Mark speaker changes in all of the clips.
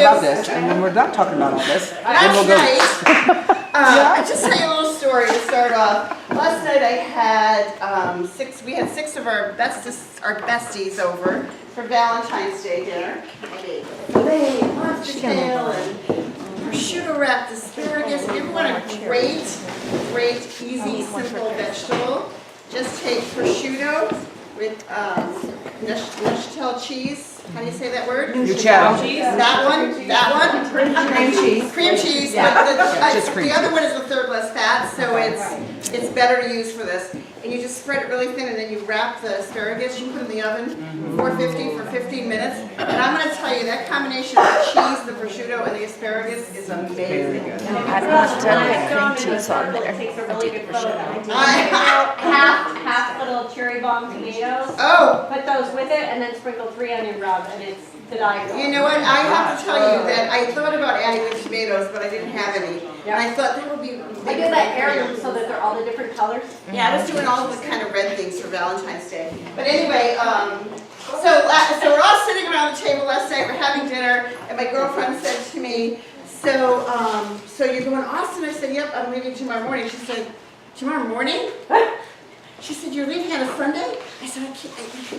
Speaker 1: about this, and when we're done talking about all this, then we'll go.
Speaker 2: I'll just tell you a little story to start off. Last night I had we had six of our besties over for Valentine's Day dinner. Filet, lobster tail, and prosciutto wrapped asparagus. If you want a great, easy, simple vegetable, just take prosciutto with Neuchâtel cheese. How do you say that word?
Speaker 1: Neuchâtel.
Speaker 2: That one. Cream cheese. Cream cheese.
Speaker 1: Yeah.
Speaker 2: But the other one is the third less fat, so it's better to use for this. And you just spread it really thin, and then you wrap the asparagus. You put it in the oven, 450 for 15 minutes. And I'm going to tell you that combination of the cheese, the prosciutto, and the asparagus is amazing.
Speaker 3: I've not done the cream cheese on there.
Speaker 4: Takes a really good photo. half little cherry bomb tomatoes.
Speaker 2: Oh.
Speaker 4: Put those with it, and then sprinkle 3 onion rub, and it's the diet.
Speaker 2: You know what? I have to tell you that I thought about adding the tomatoes, but I didn't have any. And I thought that would be.
Speaker 4: I do that heirloom so that they're all the different colors.
Speaker 2: Yeah, I was doing all the kind of red things for Valentine's Day. But anyway, so we're all sitting around the table last night. We're having dinner, and my girlfriend said to me, "So you're going to Austin?" I said, "Yep, I'm leaving tomorrow morning." She said, "Tomorrow morning?" She said, "You're leaving on a Sunday?" I said,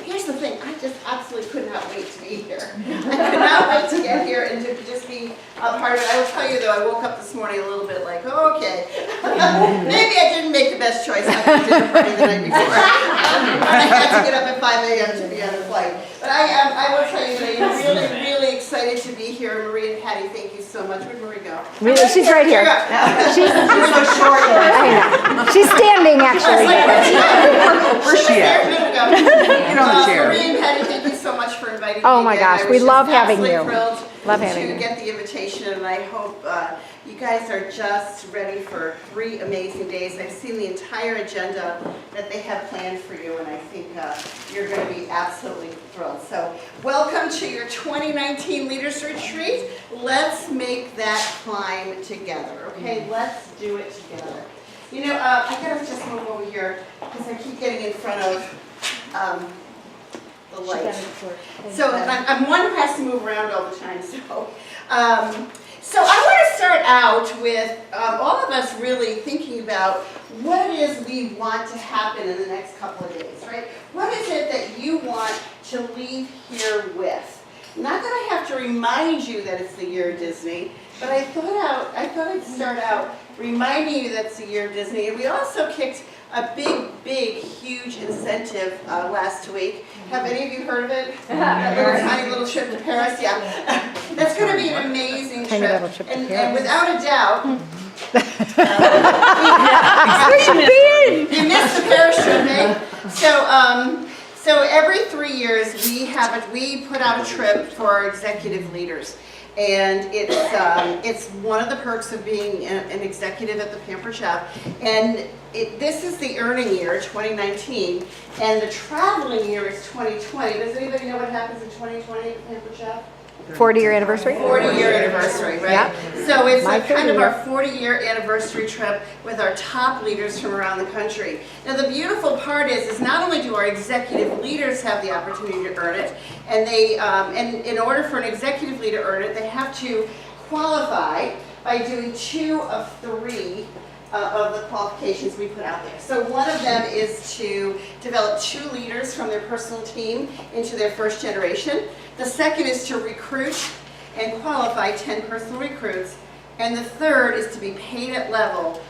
Speaker 2: "Here's the thing, I just absolutely could not wait to be here. I could not wait to get here and to just be a part of it." I will tell you though, I woke up this morning a little bit like, oh, okay, maybe I didn't make the best choice having dinner party the night before. I had to get up at 5 a.m. to be on the flight. But I will tell you that I'm really, really excited to be here. Marie and Patty, thank you so much. Where'd Marie go?
Speaker 3: She's right here.
Speaker 2: She's so short.
Speaker 3: She's standing actually.
Speaker 1: Where's she at? Get on the chair.
Speaker 2: Marie and Patty, thank you so much for inviting me.
Speaker 3: Oh my gosh, we love having you.
Speaker 2: Thrilled
Speaker 3: Love having
Speaker 2: to
Speaker 3: you.
Speaker 2: get the invitation, and I hope you guys are just ready for 3 amazing days. I've seen the entire agenda that they have planned for you, and I think you're going to be absolutely thrilled. So welcome to your 2019 Leaders Retreat. Let's make that climb together, okay? Let's do it together. You know, I gotta just move over here because I keep getting in front of the light. So I'm one who has to move around all the time. So I want to start out with all of us really thinking about what it is we want to happen in the next couple of days, right? What is it that you want to leave here with? Not that I have to remind you that it's the year of Disney, but I thought I'd start out reminding you that it's the year of Disney. And we also kicked a big, huge incentive last week. Have any of you heard of it? That little tiny little trip to Paris? Yeah. That's going to be an amazing trip. And without a doubt, you missed the Paris trip, eh? So every 3 years we put out a trip for our executive leaders. And it's one of the perks of being an executive at the Pampered Chef. And this is the earning year, 2019, and the traveling year is 2020. Does anybody know what happens in 2020 at the Pampered Chef?
Speaker 3: 40-year anniversary?
Speaker 2: 40-year anniversary, right?
Speaker 3: Yeah.
Speaker 2: So it's kind of our
Speaker 3: 40-year.
Speaker 2: 40-year anniversary trip with our top leaders from around the country. Now the beautiful part is not only do our executive leaders have the opportunity to earn it, and and in order for an executive leader to earn it, they have to qualify by doing 2 of 3 of the qualifications we put out there. So one of them is to develop 2 leaders from their personal team into their first generation. The second is to recruit and qualify 10 personal recruits. And the third is to be paid at level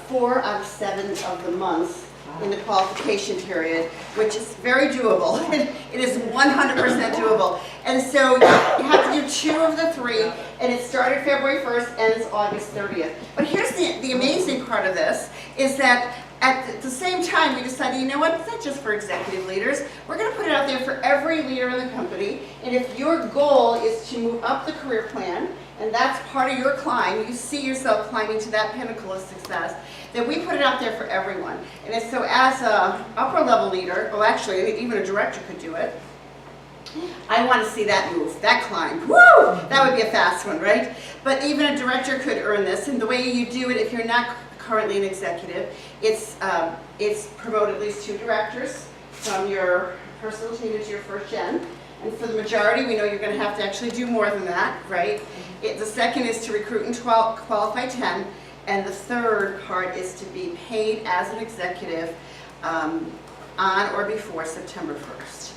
Speaker 2: 4 out of 7 of the months in the qualification period, which is very doable. It is 100% doable. And so you have to do 2 of the 3, and it started February 1st and it's August 30th. But here's the amazing part of this, is that at the same time we decided, you know what, it's not just for executive leaders. We're going to put it out there for every leader in the company. And if your goal is to move up the career plan, and that's part of your climb, you see yourself climbing to that pinnacle of success, then we put it out there for everyone. And so as an upper level leader, well actually even a director could do it, I want to see that move, that climb. Woo! That would be a fast one, right? But even a director could earn this, and the way you do it, if you're not currently an executive, it's promote at least 2 directors from your personal team into your first gen. And for the majority, we know you're going to have to actually do more than that, right? The second is to recruit and qualify 10. And the third part is to be paid as an executive on or before September 1st.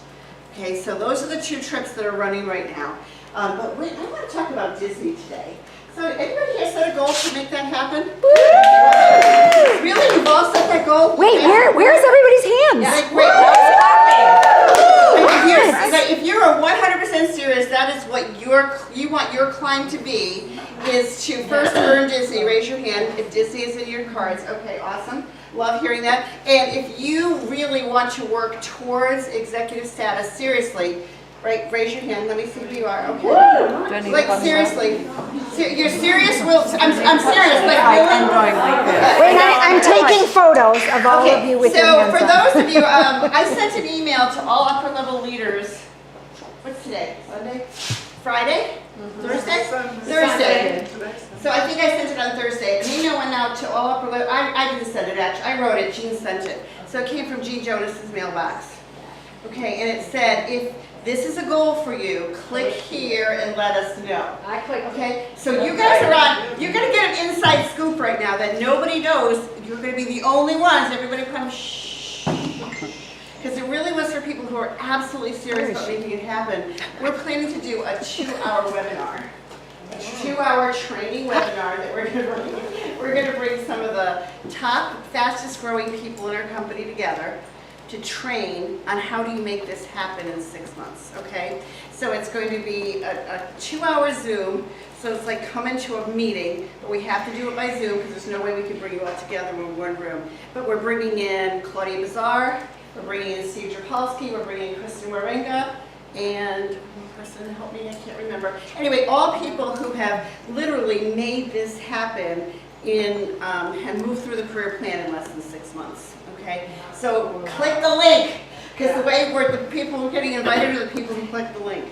Speaker 2: Okay, so those are the 2 trips that are running right now. But wait, I want to talk about Disney today. So anybody here set a goal to make that happen? Really? You've all set that goal?
Speaker 3: Wait, where's everybody's hands?
Speaker 2: Like, wait, if you're 100% serious, that is what you want your climb to be, is to first earn Disney. Raise your hand if Disney is in your cards. Okay, awesome. Love hearing that. And if you really want to work towards executive status, seriously, right, raise your hand. Let me see who you are. Okay. Like, seriously. You're serious? Well, I'm serious. Like, really?
Speaker 3: Wait, I'm taking photos of all of you with your
Speaker 2: so
Speaker 3: hands
Speaker 2: for
Speaker 3: up.
Speaker 2: those of you, I sent an email to all upper level leaders. What's today? Sunday? Friday? Thursday? Thursday. So I think I sent it on Thursday. An email went out to all upper level. I didn't send it actually. I wrote it. Jean sent it. So it came from Jean Jonas's mailbox. Okay, and it said, if this is a goal for you, click here and let us know.
Speaker 4: I clicked.
Speaker 2: Okay, so you guys are on, you're going to get an inside scoop right now that nobody knows. You're going to be the only ones. Everybody come shh. Because it really was for people who are absolutely serious about making it happen. We're planning to do a 2-hour webinar. A 2-hour training webinar that we're going to bring some of the top, fastest growing people in our company together to train on how do you make this happen in 6 months, okay? So it's going to be a 2-hour Zoom, so it's like come into a meeting, but we have to do it by Zoom because there's no way we can bring you all together in one room. But we're bringing in Claudia Bazar, we're bringing in Steve Drapolsky, we're bringing in Kristen Warenga, and one person, help me, I can't remember. Anyway, all people who have literally made this happen and moved through the career plan in less than 6 months. Okay, so click the link, because the way the people who are getting invited are the people who click the link.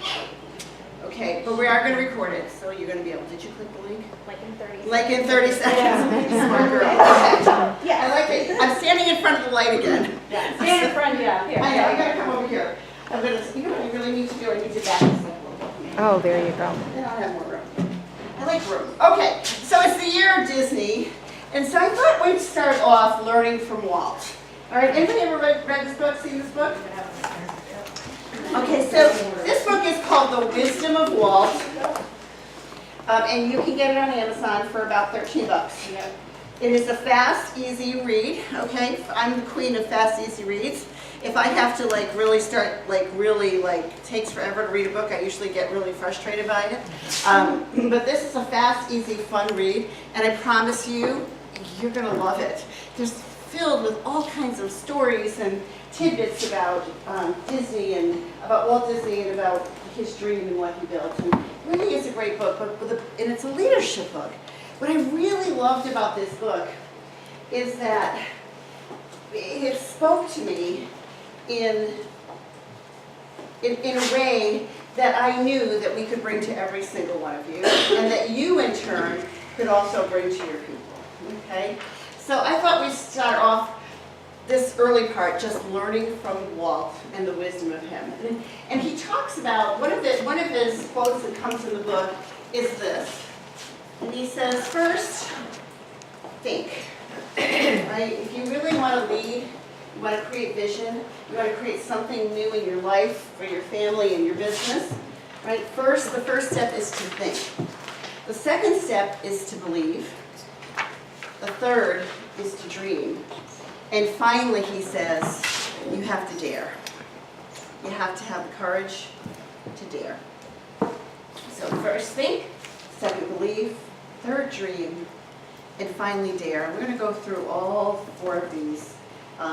Speaker 2: Okay, but we are going to record it, so you're going to be able. Did you click the link?
Speaker 4: Like in 30 seconds.
Speaker 2: Like in 30 seconds. Smart girl. Okay. Yeah, I like it. I'm standing in front of the light again.
Speaker 4: Yeah, stand in front, yeah. Here.
Speaker 2: I know. You got to come over here. I'm gonna. You know what you really need to do? I need to back this up a little bit.
Speaker 3: Oh, there you go.
Speaker 2: Then I'll have more room. I like room. Okay, so it's the year of Disney, and so I thought we'd start off learning from Walt. All right, anybody ever read this book, seen this book? Okay, so this book is called The Wisdom of Walt, and you can get it on Amazon for about $13. It is a fast, easy read, okay? I'm the queen of fast, easy reads. If I have to takes forever to read a book, I usually get really frustrated by it. But this is a fast, easy, fun read, and I promise you, you're gonna love it. There's filled with all kinds of stories and tidbits about Disney and about Walt Disney and about his dream and what he built. And it really is a great book, and it's a leadership book. What I really loved about this book is that it spoke to me in a way that I knew that we could bring to every single one of you, and that you in turn could also bring to your people. Okay? So I thought we'd start off this early part just learning from Walt and the wisdom of him. And he talks about, one of his quotes that comes in the book is this. And he says, first, think. Right? If you really want to lead, you want to create vision, you want to create something new in your life, for your family and your business, right? First, the first step is to think. The second step is to believe. The third is to dream. And finally, he says, you have to dare. You have to have the courage to dare. So first think, second believe, third dream, and finally dare. We're going to go through all 4 of these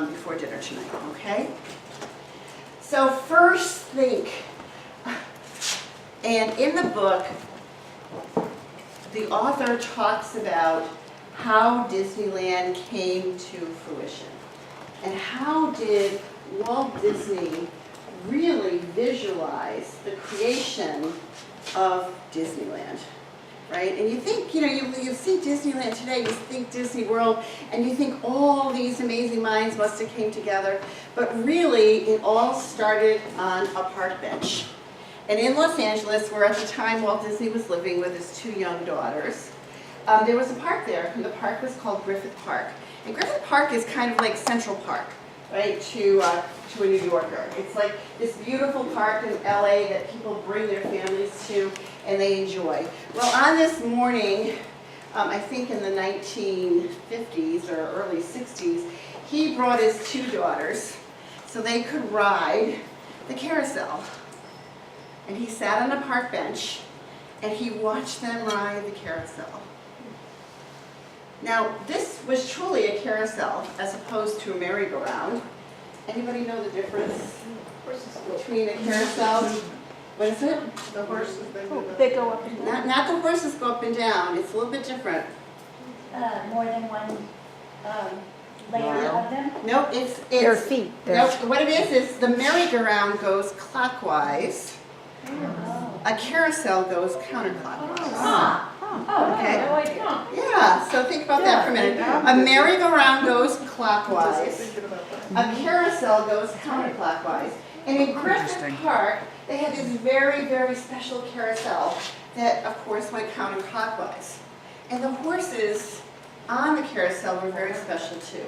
Speaker 2: before dinner tonight, okay? So first think. And in the book, the author talks about how Disneyland came to fruition. And how did Walt Disney really visualize the creation of Disneyland, right? And you think, you see Disneyland today, you think Disney World, and you think all these amazing minds must have came together, but really it all started on a park bench And in Los Angeles, where at the time Walt Disney was living with his 2 young daughters, there was a park there, and the park was called Griffith Park. And Griffith Park is kind of like Central Park, right, to a New Yorker. It's like this beautiful park in LA that people bring their families to and they enjoy. Well, on this morning, I think in the 1950s or early 60s, he brought his 2 daughters so they could ride the carousel. And he sat on a park bench and he watched them ride the carousel. Now, this was truly a carousel as opposed to a merry-go-round. Anybody know the difference between a carousel? What is it?
Speaker 1: The horses,
Speaker 3: They go up and down.
Speaker 2: Not the horses go up and down. It's a little bit different.
Speaker 5: More than one layer of them?
Speaker 2: No, it's
Speaker 3: Their feet.
Speaker 2: no, what it is the merry-go-round goes clockwise. A carousel goes counterclockwise. Okay.
Speaker 5: No idea.
Speaker 2: Yeah, so think about that for a minute. A merry-go-round goes clockwise. A carousel goes counterclockwise. And in Griffith Park, they had this very, very special carousel that, of course, went counterclockwise. And the horses on the carousel were very special too,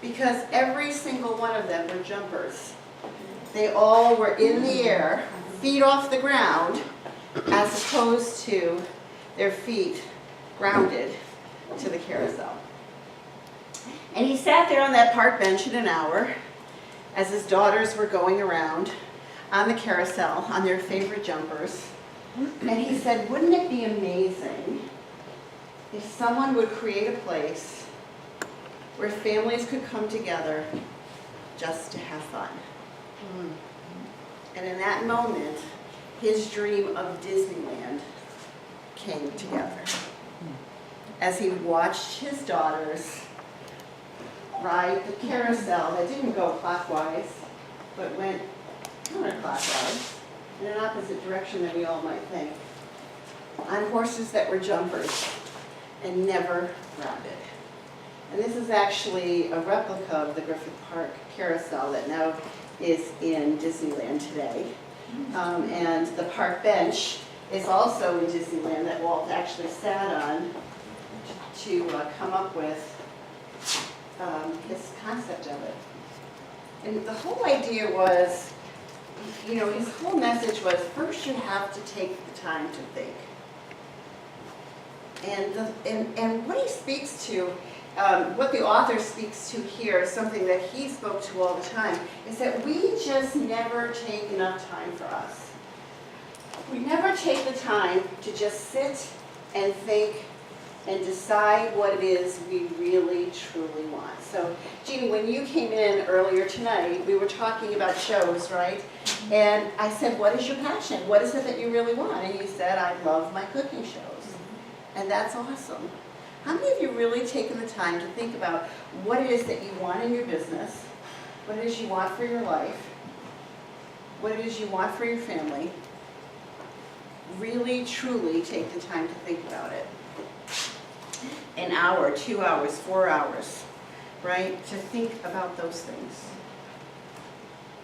Speaker 2: because every single one of them were jumpers. They all were in the air, feet off the ground, as opposed to their feet grounded to the carousel. And he sat there on that park bench in an hour as his daughters were going around on the carousel on their favorite jumpers. And he said, wouldn't it be amazing if someone would create a place where families could come together just to have fun? And in that moment, his dream of Disneyland came together as he watched his daughters ride the carousel that didn't go clockwise, but went counterclockwise in an opposite direction than we all might think, on horses that were jumpers and never grounded. And this is actually a replica of the Griffith Park carousel that now is in Disneyland today. And the park bench is also in Disneyland that Walt actually sat on to come up with this concept of it. And the whole idea was, you know, his whole message was, first you have to take the time to think. And what he speaks to, what the author speaks to here, something that he spoke to all the time, is that we just never take enough time for us. We never take the time to just sit and think and decide what it is we really, truly want. So, Jeannie, when you came in earlier tonight, we were talking about shows, right? And I said, what is your passion? What is it that you really want? And you said, I love my cooking shows. And that's awesome. How many of you really taken the time to think about what it is that you want in your business, what it is you want for your life, what it is you want for your family? Really, truly take the time to think about it. An hour, 2 hours, 4 hours, right? To think about those things.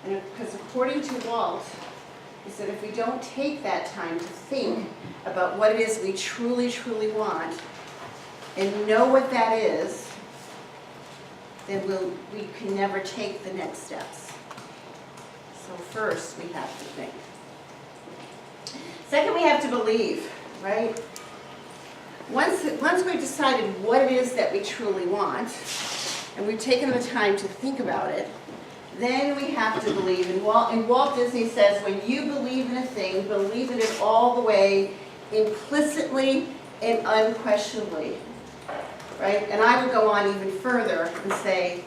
Speaker 2: And because according to Walt, he said if we don't take that time to think about what it is we truly, truly want and know what that is, then we can never take the next steps. So first we have to think. Second, we have to believe, right? Once we've decided what it is that we truly want, and we've taken the time to think about it, then we have to believe. And Walt Disney says, when you believe in a thing, believe in it all the way, implicitly and unquestionably, right? And I would go on even further and say,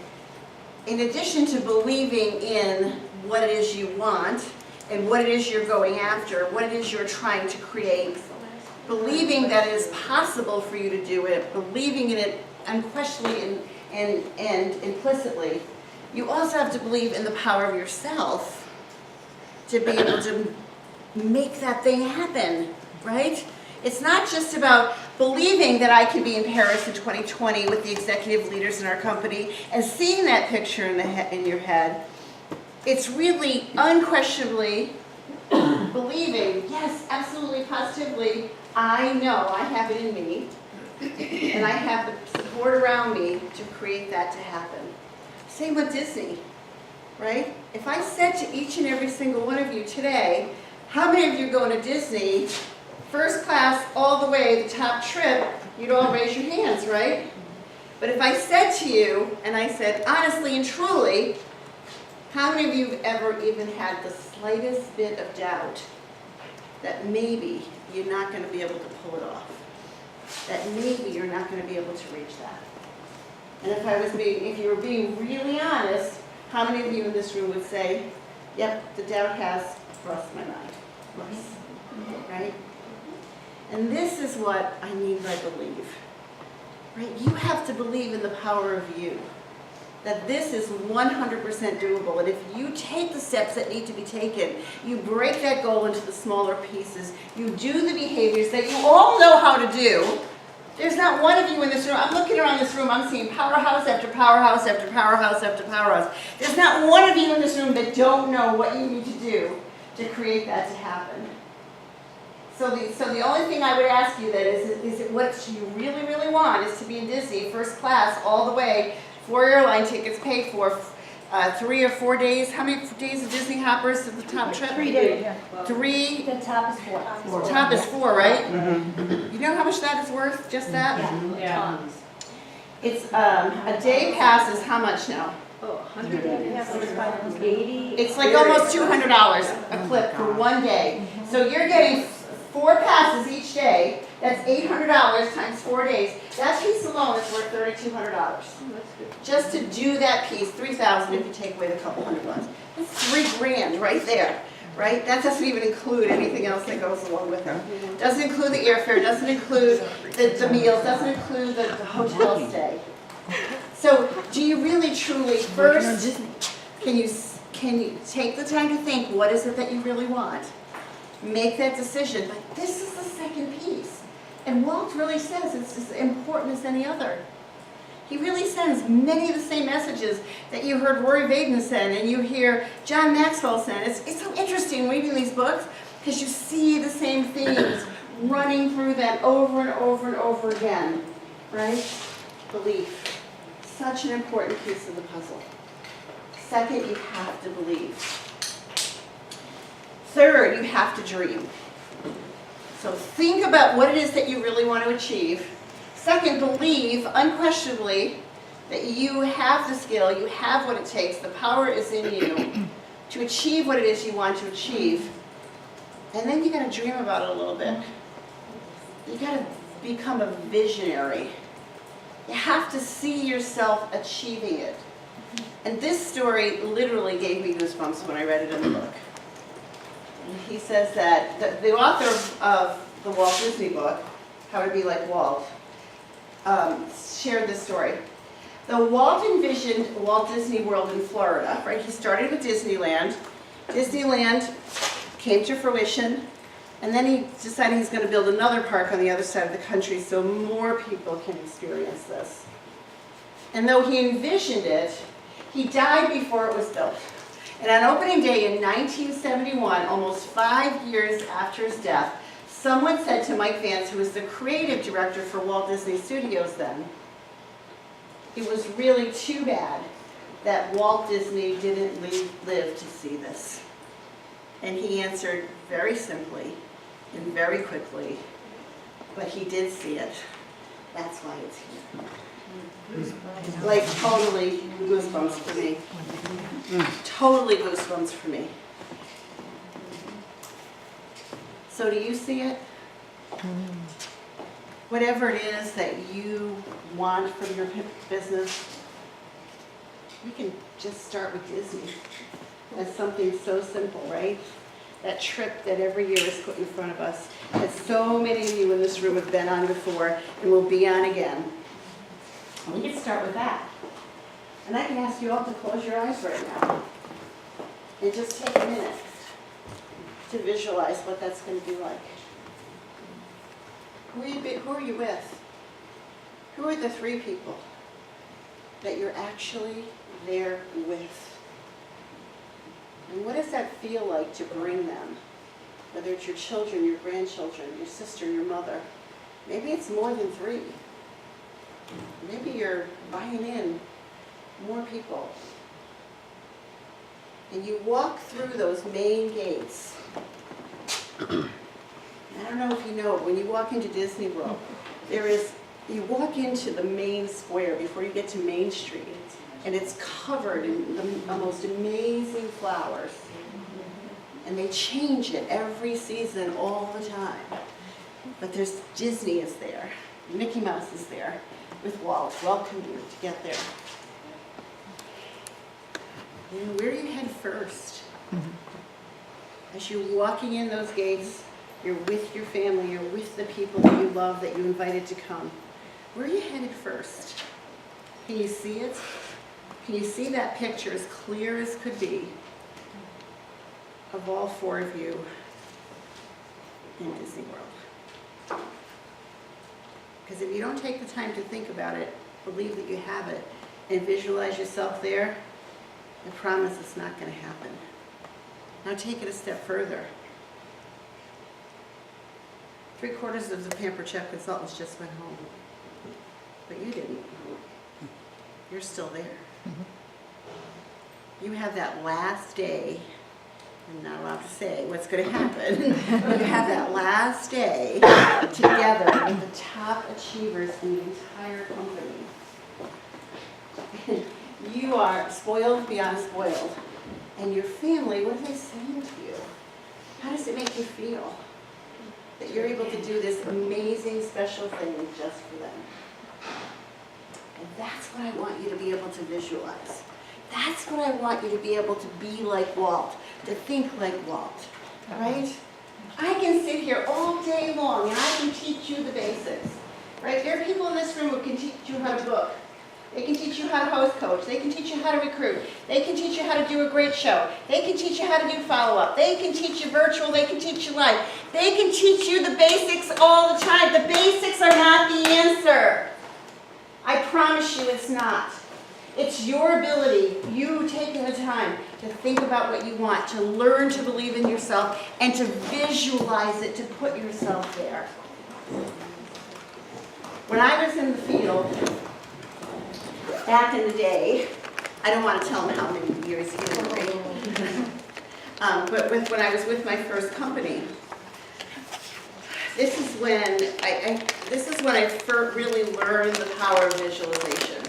Speaker 2: in addition to believing in what it is you want, and what it is you're going after, what it is you're trying to create, believing that it is possible for you to do it, believing in it unquestionably and implicitly, you also have to believe in the power of yourself to be able to make that thing happen, right? It's not just about believing that I can be in Paris in 2020 with the executive leaders in our company and seeing that picture in your head. It's really unquestionably believing, yes, absolutely, positively, I know I have it in me, and I have the support around me to create that to happen. Same with Disney, right? If I said to each and every single one of you today, how many of you going to Disney, first class all the way, the top trip, you'd all raise your hands, right? But if I said to you, and I said, honestly and truly, how many of you have ever even had the slightest bit of doubt that maybe you're not going to be able to pull it off? That maybe you're not going to be able to reach that? And if you were being really honest, how many of you in this room would say, yep, the doubt has crossed my mind? Yes. Right? And this is what I mean by believe. Right? You have to believe in the power of you. That this is 100% doable. And if you take the steps that need to be taken, you break that goal into the smaller pieces, you do the behaviors that you all know how to do. There's not one of you in this room, I'm looking around this room, I'm seeing powerhouse after powerhouse after powerhouse after powerhouse. There's not one of you in this room that don't know what you need to do to create that to happen. So the only thing I would ask you then is it what you really, really want is to be in Disney, first class, all the way, 4 airline tickets paid for, 3 or 4 days. How many days of Disney hoppers at the top trip?
Speaker 5: 3 days.
Speaker 2: 3?
Speaker 5: The top is 4.
Speaker 2: Top is 4, right? You know how much that is worth, just that?
Speaker 4: Yeah.
Speaker 2: It's, a day pass is how much now? It's like almost $200 a clip for 1 day. So you're getting 4 passes each day. That's $800 times 4 days. That piece alone is worth $3,200. Just to do that piece, $3,000 if you take away the couple hundred ones. That's $3,000 right there, right? That doesn't even include anything else that goes along with it. Doesn't include the airfare, doesn't include the meals, doesn't include the hotel stay. So, do you really truly first can you take the time to think what is it that you really want? Make that decision. But this is the second piece. And Walt really says it's as important as any other. He really sends many of the same messages that you heard Rory Vaden send and you hear John Maxwell send. It's so interesting reading these books because you see the same themes running through them over and over and over again, right? Belief. Such an important piece of the puzzle. Second, you have to believe. Third, you have to dream. So think about what it is that you really want to achieve. Second, believe unquestionably that you have the skill, you have what it takes, the power is in you to achieve what it is you want to achieve. And then you got to dream about it a little bit. You got to become a visionary. You have to see yourself achieving it. And this story literally gave me goosebumps when I read it in the book. And he says that the author of the Walt Disney book, How to Be Like Walt, shared this story. Though Walt envisioned Walt Disney World in Florida, right? He started with Disneyland. Disneyland came to fruition, and then he decided he's going to build another park on the other side of the country so more people can experience this. And though he envisioned it, he died before it was built. And on opening day in 1971, almost 5 years after his death, someone said to Mike Vance, who was the creative director for Walt Disney Studios then, it was really too bad that Walt Disney didn't live to see this. And he answered very simply and very quickly, but he did see it. That's why it's here. Like totally goosebumps for me. Totally goosebumps for me. So do you see it? Whatever it is that you want from your business, we can just start with Disney as something so simple, right? That trip that every year is put in front of us, that so many of you in this room have been on before and will be on again. We can start with that. And I can ask you all to close your eyes right now and just take a minute to visualize what that's going to be like. Who are you with? Who are the 3 people that you're actually there with? And what does that feel like to bring them whether it's your children, your grandchildren, your sister, your mother. Maybe it's more than 3. Maybe you're buying in more people. And you walk through those main gates. I don't know if you know, but when you walk into Disney World, you walk into the main square before you get to Main Street, and it's covered in the most amazing flowers. And they change it every season all the time. But Disney is there, Mickey Mouse is there with Walt, welcome you to get there. And where do you head first? As you're walking in those gates, you're with your family, you're with the people that you love, that you invited to come. Where are you headed first? Can you see it? Can you see that picture as clear as could be of all 4 of you in Disney World? Because if you don't take the time to think about it, believe that you have it, and visualize yourself there, I promise it's not going to happen. Now take it a step further. 3/4 of the Pampered Chef consultants just went home. But you didn't. You're still there. You have that last day. I'm not allowed to say what's going to happen. You have that last day together with the top achievers in the entire company. You are spoiled beyond spoiled. And your family, what are they saying to you? How does it make you feel that you're able to do this amazing, special thing just for them? And that's what I want you to be able to visualize. That's what I want you to be able to be like Walt, to think like Walt, right? I can sit here all day long and I can teach you the basics, right? There are people in this room who can teach you how to book. They can teach you how to host coach. They can teach you how to recruit. They can teach you how to do a great show. They can teach you how to do follow-up. They can teach you virtual. They can teach you live. They can teach you the basics all the time. The basics are not the answer. I promise you it's not. It's your ability, you taking the time to think about what you want, to learn to believe in yourself, and to visualize it, to put yourself there. When I was in the field, back in the day, I don't want to tell them how many years ago, but when I was with my first company, this is when I first really learned the power of visualization.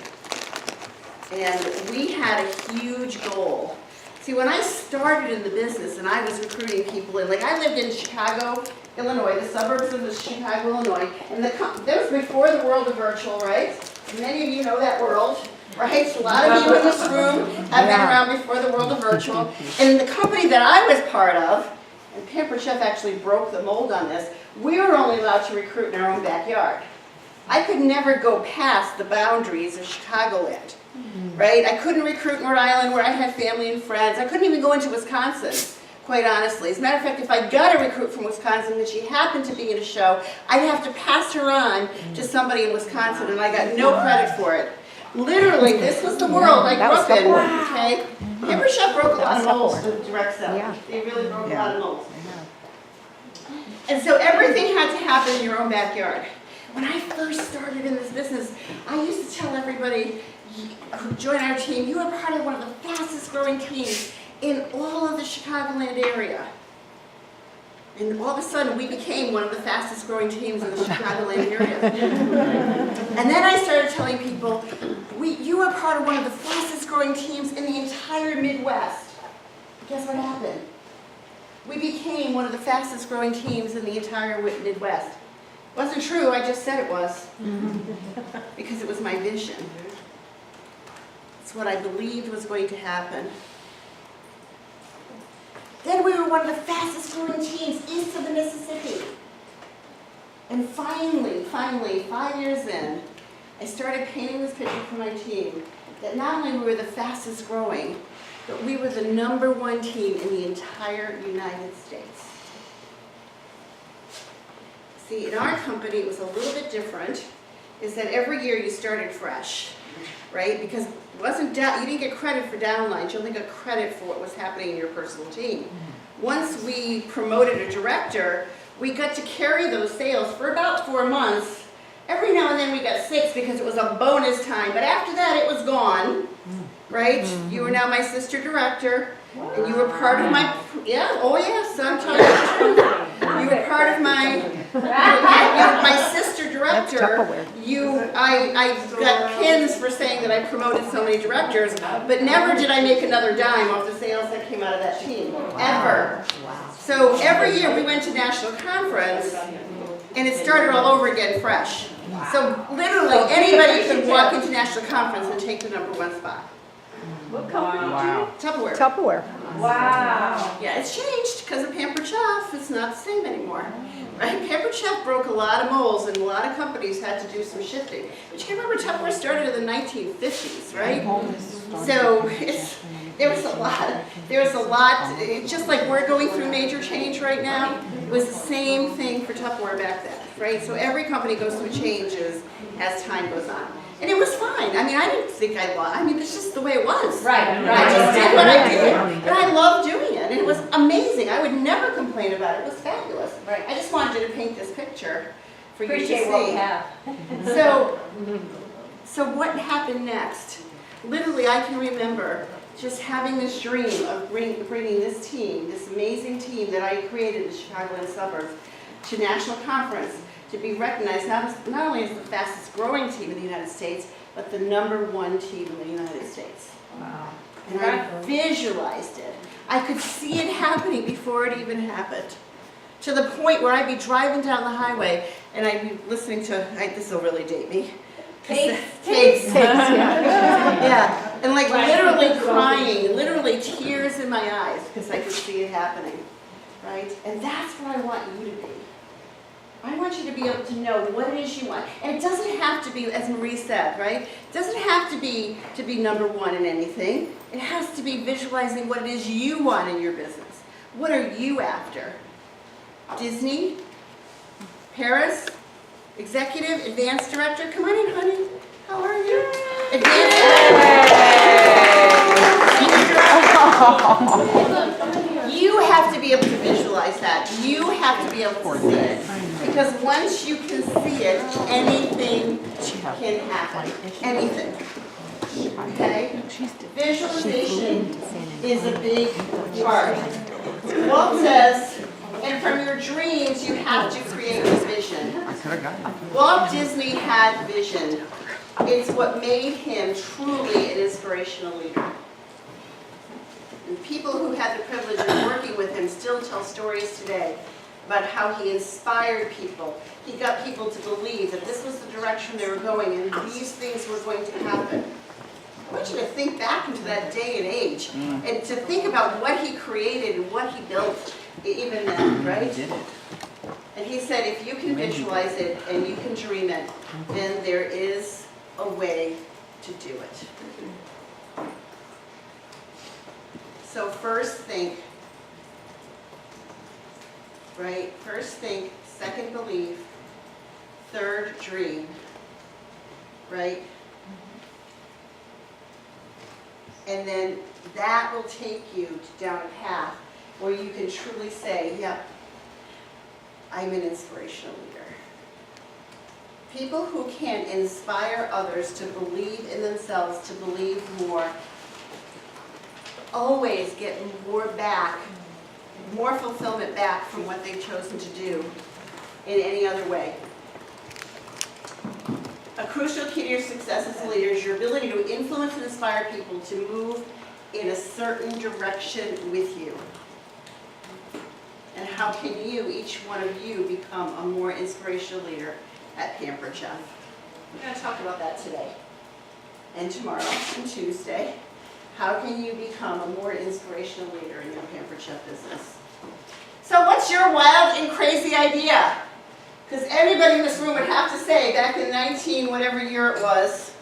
Speaker 2: And we had a huge goal. See, when I started in the business and I was recruiting people, and I lived in Chicago, Illinois, the suburbs of Chicago, Illinois, and that was before the world of virtual, right? Many of you know that world, right? A lot of you in this room have been around before the world of virtual. And the company that I was part of, and Pampered Chef actually broke the mold on this, we were only allowed to recruit in our own backyard. I could never go past the boundaries of Chicagoland, right? I couldn't recruit in Rhode Island where I had family and friends. I couldn't even go into Wisconsin, quite honestly. As a matter of fact, if I got a recruit from Wisconsin and she happened to be in a show, I'd have to pass her on to somebody in Wisconsin, and I got no credit for it. Literally, this was the world I grew up in, okay? Pampered Chef broke a lot of molds with direct sell. They really broke a lot of molds. And so everything had to happen in your own backyard. When I first started in this business, I used to tell everybody who joined our team, you are part of one of the fastest growing teams in all of the Chicagoland area. And all of a sudden, we became one of the fastest growing teams in the Chicagoland area. And then I started telling people, you are part of one of the fastest growing teams in the entire Midwest. Guess what happened? We became one of the fastest growing teams in the entire Midwest. It wasn't true, I just said it was. Because it was my vision. It's what I believed was going to happen. Then we were one of the fastest growing teams east of the Mississippi. And finally, 5 years in, I started painting this picture for my team that not only were we the fastest growing, but we were the #1 team in the entire United States. See, in our company, it was a little bit different, is that every year you started fresh, right? Because you didn't get credit for downlines, you only got credit for what was happening in your personal team. once we promoted a director, we got to carry those sales for about 4 months. Every now and then we got 6 because it was a bonus time, but after that it was gone, right? You were now my sister director, and you were part of my, yeah, oh yes, I'm telling you. You were part of my, my sister director. I got pins for saying that I promoted so many directors, but never did I make another dime off the sales that came out of that team, ever. So every year we went to national conference, and it started all over again fresh. So literally anybody could walk into national conference and take the #1 spot.
Speaker 4: What company?
Speaker 1: Wow.
Speaker 2: Tupperware.
Speaker 3: Tupperware.
Speaker 4: Wow.
Speaker 2: Yeah, it's changed because of Pampered Chef. It's not the same anymore. Right? Pampered Chef broke a lot of molds, and a lot of companies had to do some shifting. But you can remember Tupperware started in the 1950s, right? So there was a lot. There was a lot. Just like we're going through major change right now, it was the same thing for Tupperware back then, right? So every company goes through changes as time goes on. And it was fine. I mean, I didn't think I lost. I mean, it's just the way it was.
Speaker 4: Right.
Speaker 2: I just did what I did, and I loved doing it, and it was amazing. I would never complain about it. It was fabulous.
Speaker 4: Right.
Speaker 2: I just wanted you to paint this picture for you to
Speaker 4: Appreciate what we
Speaker 2: see.
Speaker 4: have.
Speaker 2: So what happened next? Literally, I can remember just having this dream of bringing this team, this amazing team that I created in the Chicagoland suburbs, to national conference, to be recognized not only as the fastest growing team in the United States, but the #1 team in the United States.
Speaker 4: Wow.
Speaker 2: And I visualized it. I could see it happening before it even happened. To the point where I'd be driving down the highway and I'd be listening to, this will really date me. Tapes. Yeah, and like literally crying, literally tears in my eyes because I could see it happening, right? And that's what I want you to be. I want you to be able to know what it is you want. And it doesn't have to be, as Marie said, right? It doesn't have to be #1 in anything. It has to be visualizing what it is you want in your business. What are you after? Disney? Paris? Executive? Advanced director? Come on in, honey. How are you? Advanced director. You have to be able to visualize that. You have to be able to see it. Because once you can see it, anything can happen. Anything. Okay? Visualization is a big part. Walt says, and from your dreams, you have to create a vision. Walt Disney had vision. It's what made him truly an inspirational leader. And people who had the privilege of working with him still tell stories today about how he inspired people. He got people to believe that this was the direction they were going and these things were going to happen. I want you to think back into that day and age and to think about what he created and what he built even then, right? And he said, if you can visualize it and you can dream it, then there is a way to do it. So first think, right? First think, second believe, third dream, right? And then that will take you down a path where you can truly say, yep, I'm an inspirational leader. People who can inspire others to believe in themselves, to believe more, always get more back, more fulfillment back from what they've chosen to do in any other way. A crucial key to your success as a leader is your ability to influence and inspire people to move in a certain direction with you. And how can you, each one of you, become a more inspirational leader at Pampered Chef? We're going to talk about that today and tomorrow and Tuesday. How can you become a more inspirational leader in your Pampered Chef business? So what's your wild and crazy idea? Because everybody in this room would have to say, back in whatever year it was,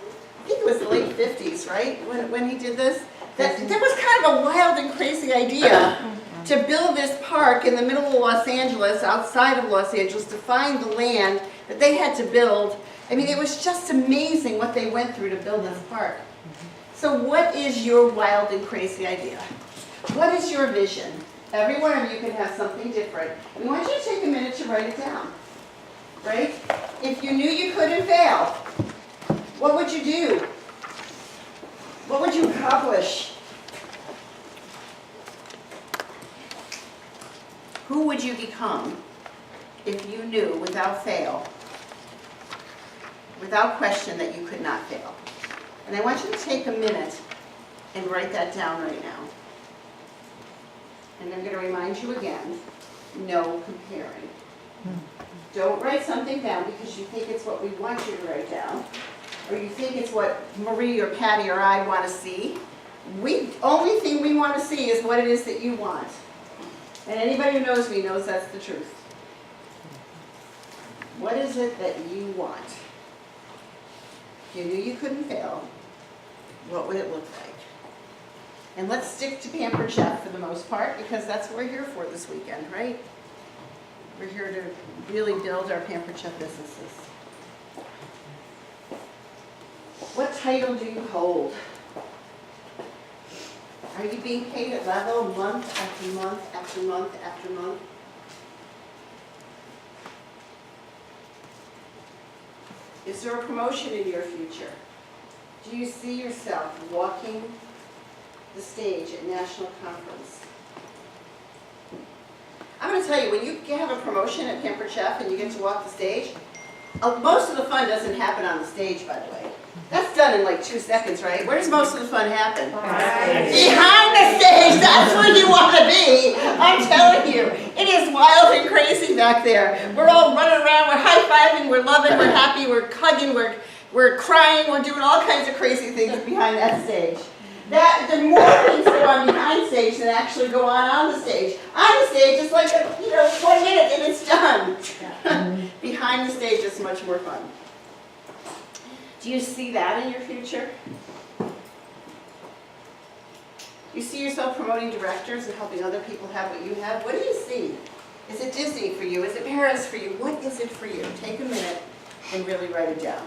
Speaker 2: I think it was the late 50s, right, when he did this, that there was kind of a wild and crazy idea to build this park in the middle of Los Angeles, outside of Los Angeles, to find the land that they had to build. I mean, it was just amazing what they went through to build this park. So what is your wild and crazy idea? What is your vision? Every one of you can have something different. We want you to take a minute to write it down, right? If you knew you couldn't fail, what would you do? What would you accomplish? Who would you become if you knew without fail, without question, that you could not fail? And I want you to take a minute and write that down right now. And I'm going to remind you again, no comparing. Don't write something down because you think it's what we want you to write down, or you think it's what Marie or Patty or I want to see. Only thing we want to see is what it is that you want. And anybody who knows me knows that's the truth. What is it that you want? If you knew you couldn't fail, what would it look like? And let's stick to Pampered Chef for the most part, because that's what we're here for this weekend, right? We're here to really build our Pampered Chef businesses. What title do you hold? Are you being paid at level month after month after month after month? Is there a promotion in your future? Do you see yourself walking the stage at national conference? I'm going to tell you, when you have a promotion at Pampered Chef and you get to walk the stage, most of the fun doesn't happen on the stage, by the way. That's done in like 2 seconds, right? Where does most of the fun happen? Behind the stage, that's where you want to be. I'm telling you, it is wild and crazy back there. We're all running around, we're high-fiving, we're loving, we're happy, we're hugging, we're crying, we're doing all kinds of crazy things behind that stage. The more things go on behind stage than actually go on the stage. On the stage, it's like, 1 minute and it's done. Behind the stage, it's much more fun. Do you see that in your future? You see yourself promoting directors and helping other people have what you have? What do you see? Is it Disney for you? Is it Paris for you? What is it for you? Take a minute and really write it down.